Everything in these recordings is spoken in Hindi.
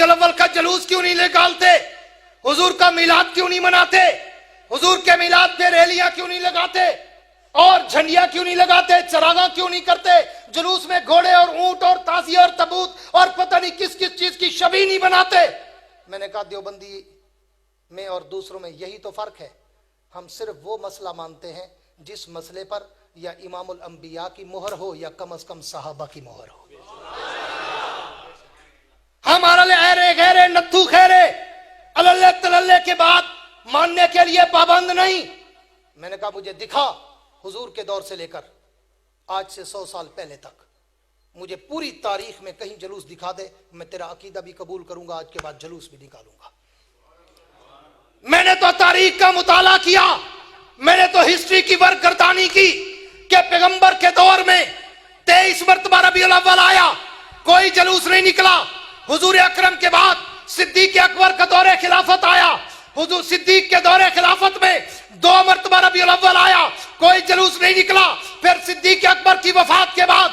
रबीउल अव्वल का जुलूस क्यों नहीं निकालते? हुजूर का मिलाद क्यों नहीं मनाते? हुजूर के मिलाद पे रैलियां क्यों नहीं लगाते और झंडियां क्यों नहीं लगाते? चरागा क्यों नहीं करते? जुलूस में घोड़े और ऊंट और ताजिया और तबूत और पता नहीं किस किस चीज की शबी नहीं बनाते। मैंने कहा देवबंदी में और दूसरों में यही तो फर्क है, हम सिर्फ वो मसला मानते हैं जिस मसले पर या इमामुल अंबिया की मोहर हो या कम से कम सहाबा की मोहर हो। हमारा ले अरे गहरे नत्थू खैरे अल्ले तल्ले के बाद मानने के लिए पाबंद नहीं। मैंने कहा मुझे दिखा हुजूर के दौर से लेकर आज से 100 साल पहले तक, मुझे पूरी तारीख में कहीं जुलूस दिखा दे, मैं तेरा अकीदा भी कबूल करूंगा, आज के बाद जुलूस भी निकालूंगा। मैंने तो तारीख का मुताला किया, मैंने तो हिस्ट्री की बरगर्दानी की कि पैगंबर के दौर में 23 मरतबा रबीउल अव्वल आया, कोई जुलूस नहीं निकला। हुजूर अकरम के बाद सिद्दीक अकबर का दौरे खिलाफत आया, हुजूर सिद्दीक के दौरे खिलाफत में 2 मरतबा रबीउल अव्वल आया, कोई जुलूस नहीं निकला। फिर सिद्दीक अकबर की वफात के बाद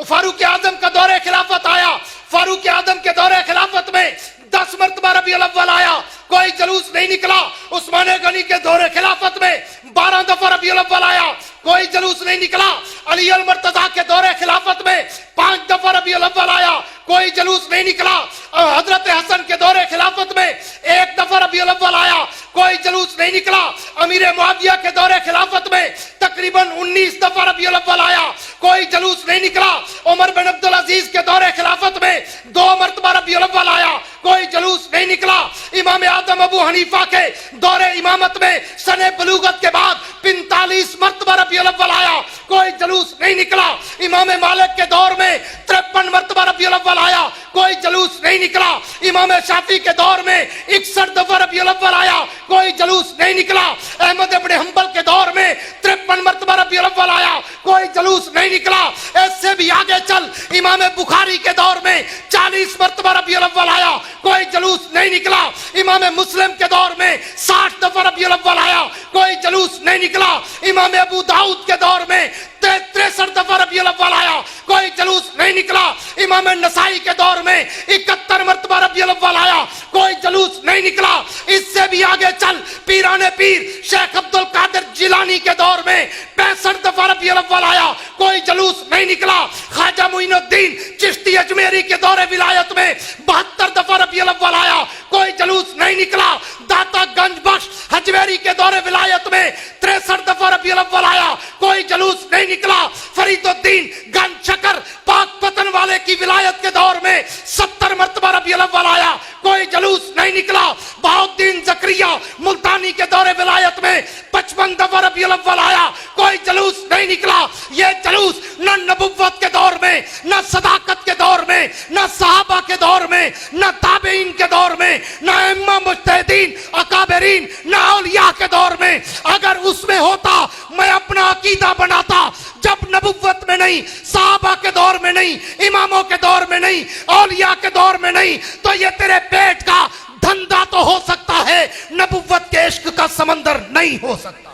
फारूक आजम का दौरे खिलाफत आया, फारूक आजम के दौरे खिलाफत में 10 मरतबा रबीउल अव्वल आया, कोई जुलूस नहीं निकला। उस्मान गनी के दौरे खिलाफत में 12 दफा रबीउल अव्वल आया, कोई जुलूस नहीं निकला। अली अल मुर्तजा के दौरे खिलाफत में 5 दफा रबीउल अव्वल आया, कोई जुलूस नहीं निकला। हजरत हसन के दौरे खिलाफत में 1 दफा रबीउल अव्वल आया, कोई जुलूस नहीं निकला। अमीर मुआविया के दौरे खिलाफत में तकरीबन 19 दफा रबीउल अव्वल आया, कोई जुलूस नहीं निकला। उमर बिन अब्दुल अजीज के दौरे खिलाफत में 2 मरतबा रबीउल अव्वल आया, कोई जुलूस नहीं निकला। इमाम आदम अबू हनीफा के दौरे इमामत में सने बलूगत के बाद 45 मरतबा रबीउल अव्वल आया, कोई जुलूस नहीं निकला। इमाम मालिक के दौर में 53 मरतबा रबीउल अव्वल आया, कोई जुलूस नहीं निकला। इमाम शाफी के दौर में 61 दफा रबीउल अव्वल आया, कोई जुलूस नहीं निकला। अहमद इब्न हंबल के दौर में 53 मरतबा रबीउल अव्वल आया, कोई जुलूस नहीं निकला। ऐसे भी आगे चल, इमाम बुखारी के दौर में 40 मरतबा रबीउल अव्वल आया, कोई जुलूस नहीं निकला। इमाम मुस्लिम के दौर में 60 दफा रबीउल अव्वल आया, कोई जुलूस नहीं निकला। इमाम अबू दाऊद के दौर में 63 दफा रबीउल अव्वल आया, कोई जुलूस नहीं निकला। इमाम नसाई के दौर में 71 मरतबा रबीउल अव्वल आया, कोई जुलूस नहीं निकला। इससे भी आगे चल, पीराने पीर शेख अब्दुल कादिर जिलानी के दौर में 65 दफा रबीउल अव्वल आया, कोई जुलूस नहीं निकला। ख्वाजा मुइनुद्दीन चिश्ती अजमेरी के दौरे विलायत में 72 दफा रबीउल अव्वल आया, कोई जुलूस नहीं निकला। दाता गंज बख्श हजवेरी के दौरे विलायत में 63 दफा रबीउल अव्वल आया, कोई जुलूस नहीं निकला। फरीदुद्दीन गंज शकर पाक पतन वाले की विलायत के दौर में 70 मरतबा रबीउल अव्वल आया, कोई जुलूस नहीं निकला। बहाउद्दीन जकरिया मुल्तानी के दौरे विलायत में 55 दफा रबीउल अव्वल आया, कोई जुलूस नहीं निकला। ये जुलूस न नबुव्वत के दौर में, न सदाकत के दौर में, न सहाबा के दौर में, न ताबेईन के दौर में, न इमाम मुज्तहिदीन अकाबरीन, न औलिया के दौर में। अगर उसमें होता मैं अपना अकीदा बनाता, जब नबुव्वत में नहीं, सहाबा के दौर में नहीं, इमामों के दौर में नहीं, औलिया के दौर में नहीं, तो ये तेरे पेट का धंधा तो हो सकता है, नबुव्वत के इश्क का समंदर नहीं हो सकता।